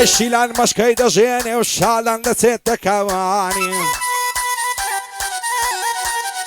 شیلان مشکەی دەژێنێ و شالان دەچێتە کاوانی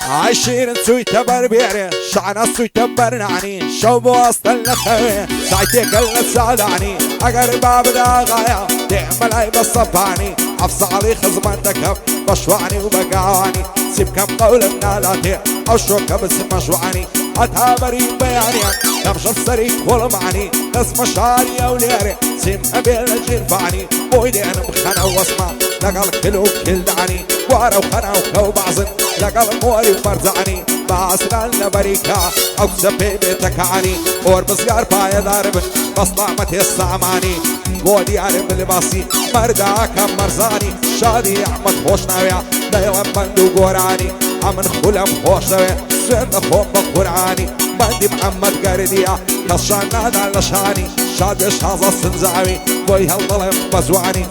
ئای شیرن چوویتە بەربێرێ شانە چوویتە بەرنانی شەو بۆ ئەستەن لە خەوێ سایتێکەل لە چادانی ئەگەر با بداغایە دێمە لای بە سەپانی ئەف ساڵی خزمەت دەکەم بە شوانی و بە گاوانی چی بکەم قەولم نالاتێ ئەو شۆکە بچمە ژوانی هەتا بەری بەیانیان دەمشەم سەری کۆڵمانی دەستمە شاری ئەو لێرێ چیم هەبێ لە جیرفانی بۆی دێنم خەنە وەسمە لەگەڵ کل و کلدانی وارە و خەنە و کەو بازن لەگەڵ مۆری و بەرزانی باسران لە بەریکا ئەو قسە پێی بێتەکانی ئۆر بزگار پایەدار بن بەسڵامەت هێستامانی بۆ دیارم لباسی مەرداکەم مەرزانی شادی ئەحمەد خۆش ناوێ دەیڵم بەند و گۆرانی ئەمن خولەم خۆش دەوێ سوێن دەخۆم بە قورعانی بەندی محەممەد گەردیە کەسشان نادان لە شانی شادێ شازە سنجاوی بۆی هەڵدەڵێم بە زوانی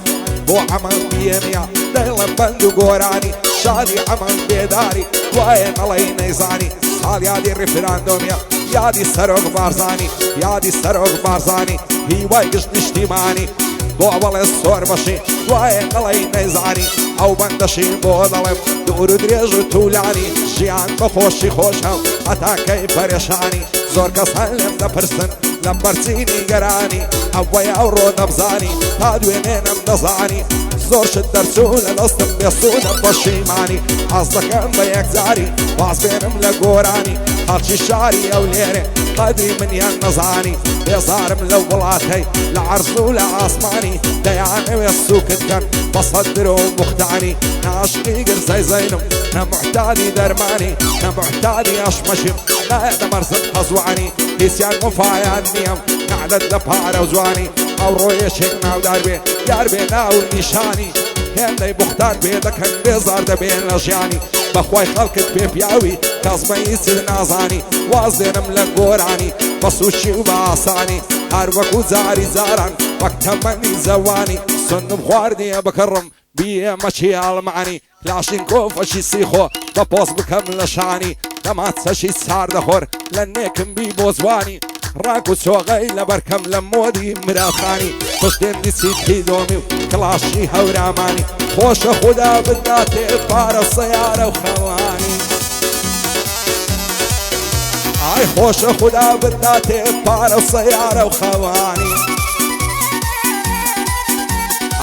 بۆ ئەمەن بیێنە دەیڵم بەند و گۆرانی شادی ئەمەن بێداری وایە نەڵی نەیزانی ساڵ یادی ڕیفراندۆمیە یادی سەرۆک بارزانی یادی سەرۆک بارزانی هیوای گشت نیشتیمانی بۆ بەڵێ سۆر بەشی وایە نەڵی نەیزانی ئەو بەندەشی بۆ دەڵێم دوور و درێژ و توولانی ژیان بەخۆشی خۆشەم هەتاکەی پەرێشانی زۆر کەس هەن لێم دەپرسن لەم بەرچینی گەرانی ئەوەی ئەو ڕۆ دەبزانی تا دوێنێنم دەزانی زۆر شت دەرچوو لە دەستم بێسوودەم پەشیمانی ئاز دەکەم بە یەکجاری باز بێنم لە گۆرانی خەڵکی شاری ئەو لێرێ قەدری منیان نەزانی بێزارم لەو وڵاتەی لە عەرز و لە ئاسمانی دەیانەوێ سووکت کەن بە سەدر و موختانی ناشقی گرزەی زەینم نەمحتادی دەرمانی نەمحتادی ئەشمەشم نایە دەمەرزم هەزوانی هیچیان مفایان نییەم نعدەت لە پارە و جوانی ئەو ڕۆیەشێک ناودار بێ یار بێ ناو نیشانی هێندەی بوختار بێ دەکەن بێزار دەبێن لە ژیانی بەخوای خەڵکت پێ پیاوی کەسمەی چ نازانی واز دێنم لە گۆرانی بە سوشی و بە ئاسانی هەر وەکو جاری جاران وەک تەمەنی زەوانی سندم خواردیە بکڕم بیێمەچی ئاڵمانی لاشین کۆفەشی سیخۆ بە پۆست بکەم لە شانی دەمات سەشی سار دەخۆر لە نێکم بی بۆ زوانی ڕاک و چۆغەی لە بەرکەم لە مۆدی مراخانی پشتێنی چیتی دۆمی و کڵاشی هەورامانی خۆشە خوددا بداتێ پارە سەیارە و خەوانی ئای خۆشە خوددا بداتێ پارە سەیارە و خەوانی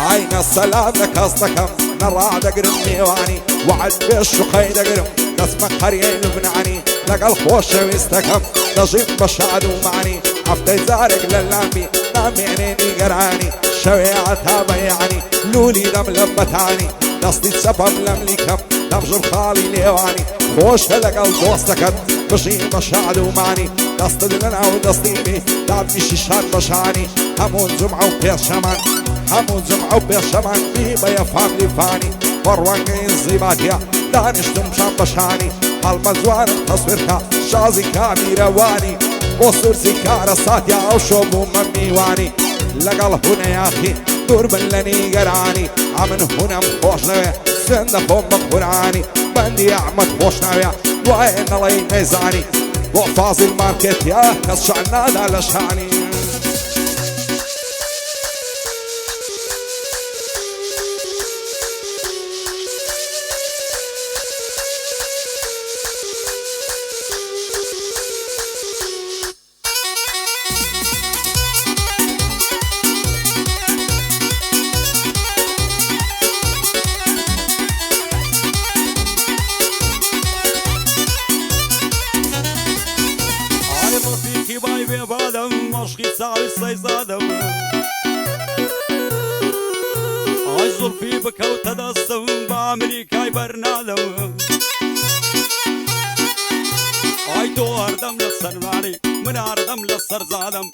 ئای نەسەلام لە کەس دەکەم نەڕادەگرم میێوانی وعد بێ شوقەی دەگرم دەستمە قەریەی لوبنانی لەگەڵ خۆشەویستەکەم دەژیم بە شاد و معنی هەفتەی جارێک لە لامی نامێنێنی گەرانی شەوێ ئاتا بەیانی لولی دەم لە بەتانی دەستی چەپەم لەم لیکەم دەمژم خاڵی لێوانی خۆشە لەگەڵ دۆستەکەت بژین بە شاد و معنی دەستت لەناو دەستیمی دابنیشی شاد بەشانی هەموو جومعە و پێشەمان هەموو جومعە و پێشەمان بی بە یەفاقی فانی بەڕوانگەی زیباتیە دانیشتم شان بەشانی هەڵمە جوانم تەسویرکە شازی کامیرەوانی بۆ سورسی کارە ساتیا ئەو شۆ بوومە میوانی لەگەڵ هونەیاخی دوور بن لە نیگەرانی ئەمن هونەم خۆش نەوێ سوێن دەخۆم بە قورعانی بەندی ئەحمەد خۆش ناوێ دوایە نەڵەی نەیزانی بۆ فازڵ مارکێتیا کەس شان نادا لە شانی عشقی ساوی سەیزادەم ئای زولفی بکەوتە دەستم بە ئەمریکای بەرنادەم ئای تۆ هەردەم لە سەروانی من هەردەم لە سەرزادەم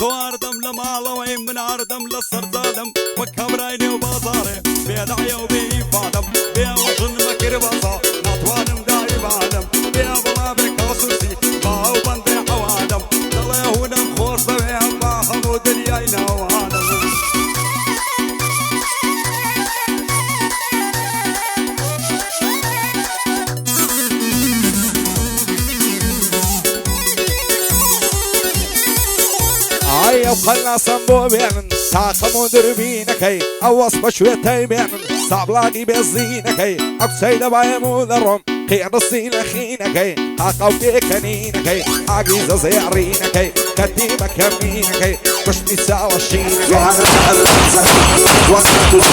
تۆ هەردەم لە ماڵەوەی من هەردەم لە سەرزادەم وەک کەبرای نێو بازاڕێ بێدایە و بێئیفادەم بێوەژن بەکرد بەزا ناتوانم داری بادەم بێ بڵا بێ کاسوسی باو بەندێ حەوادەم دەڵێ هونەم خۆش دەوێ با هەموو دنیای ناوانم خلنا صنبو بيعن ساقم دربينكي أوص بشويتي بيعن صعب لاقي بزينكي أقسيد بايمو ذرم قيان الصين خينكي حقو بيكنينكي عقيزة زيعرينكي كديمة كمينكي مش نساء وشينكي وصلت